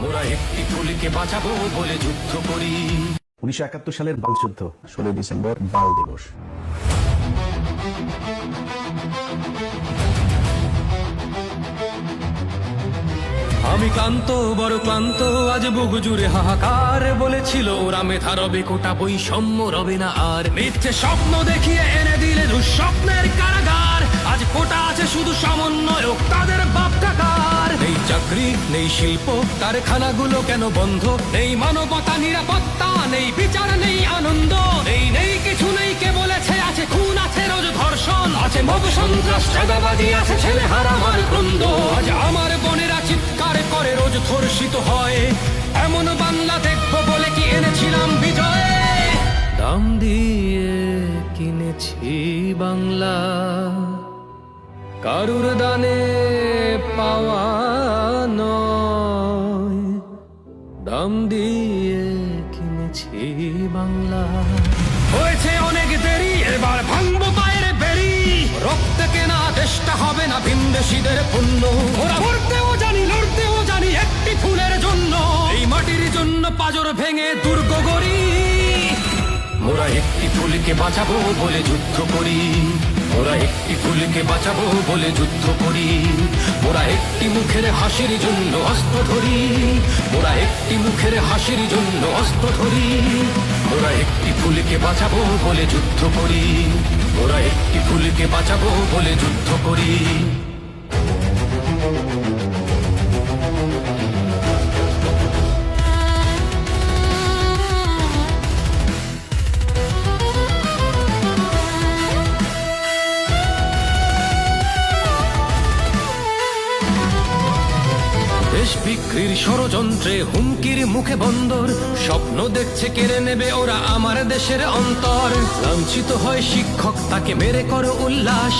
মোরা একটি ফুলকে বাঁচাবো বলে যুদ্ধ করি। 1971 সালের বাল যুদ্ধ, 16 ডিসেম্বর বাল দিবস। আমি ক্লান্ত, বড় ক্লান্ত, আজ বুক জুড়ে হাহাকার। বলেছিল ওরা মেধা রবে কোটা, বৈষম্য রবে না আর। মিথ্যে স্বপ্ন দেখিয়ে এনে দিলে দুঃস্বপ্নের কারাগার। আজ কোটা আছে শুধু সমন্বয়ক, তাদের বাপ টাকার। নেই চাকরি, নেই শিল্প, কারখানাগুলো কেন বন্ধ? নেই মানবতা, নিরাপত্তা, নেই বিচার, নেই আনন্দ। নেই কিছু নেই, কে বলেছে আছে খুন, আছে রোজ ধর্ষণ, আছে মব সন্ত্রাস, চাঁদাবাজি, আছে ছেলে হারামার দ্বন্দ্ব। আজ আমার বোনেরা চিৎকার করে রোজ ধর্ষিত হয়। এমন বাংলা দেখবো বলে কি এনেছিলাম বিজয়। দাম দিয়ে কিনেছি বাংলা, কারুর দানে পাওয়া নয়। দাম দিয়ে কিনেছি বাংলা। হয়েছে অনেক দেরি, এবার ভাঙবো পায়ের বেরি। রক্তে কেনা দেশটা হবে না ভিনদেশীদের পুণ্য। ওরা মরতেও জানি, লড়তেও জানি একটি ফুলের জন্য। এই মাটির জন্য পাজর ভেঙে দুর্গ গড়ি। মোরা একটি ফুলকে বাঁচাবো বলে যুদ্ধ করি। মোরা একটি ফুলকে বাঁচাবো বলে যুদ্ধ করি। মোরা একটি মুখের হাসির জন্য অস্ত্র ধরি। মোরা একটি মুখের হাসির জন্য অস্ত্র ধরি। মোরা একটি ফুলকে বাঁচাবো বলে যুদ্ধ করি। মোরা একটি ফুলকে বাঁচাবো বলে যুদ্ধ করি। দেশ বিক্রির ষড়যন্ত্রে হুমকির মুখে বন্দর। স্বপ্ন দেখছে কেড়ে নেবে ওরা আমার দেশের অন্তর। লাঞ্ছিত হয় শিক্ষক, তাকে মেরে করো উল্লাস।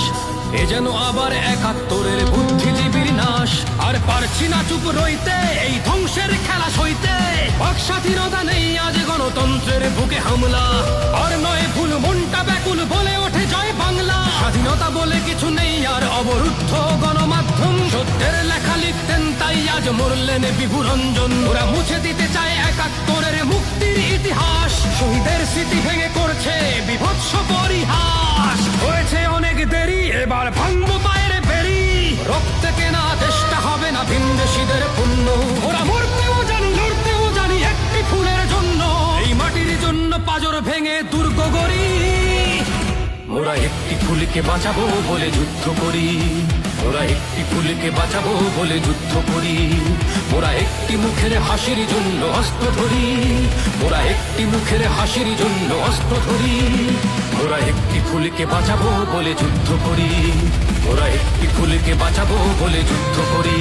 এ যেন আবার 71-এর বুদ্ধিজীবীর নাশ। আর পারছি না চুপ রইতে, এই ধ্বংসের খেলা সইতে। বাক স্বাধীনতা নেই, আজ গণতন্ত্রের বুকে হামলা। আর নয় ভুল, মনটা ব্যাকুল, বলে ওঠে জয় বাংলা। স্বাধীনতা বলে কিছু নেই আর, অবরুদ্ধ গণমাধ্যম। সত্যের লেখা লিখতেন, তাই আজ মরলেন বিভুরঞ্জন। ওরা মুছে দিতে চায় 71-এর মুক্তির ইতিহাস। শহীদের স্মৃতি ভেঙে করছে বিভৎস পরিহাস। হয়েছে অনেক দেরি, এবার ভাঙবো পায়ের বেরি। রক্তে কেনা দেশটা হবে না ভিনদেশীদের পুণ্য। ওরা মরতেও জানি, লড়তেও জানি একটি ফুলের জন্য। এই মাটির জন্য পাজর ভেঙে দুর্গ গড়ি। মোরা একটি ফুলকে বাঁচাবো বলে যুদ্ধ করি। মোরা একটি ফুলকে বাঁচাবো বলে যুদ্ধ করি। মোরা একটি মুখের হাসির জন্য অস্ত্র ধরি। মোরা একটি মুখের হাসির জন্য অস্ত্র ধরি। মোরা একটি ফুলকে বাঁচাবো বলে যুদ্ধ করি। মোরা একটি ফুলকে বাঁচাবো বলে যুদ্ধ করি।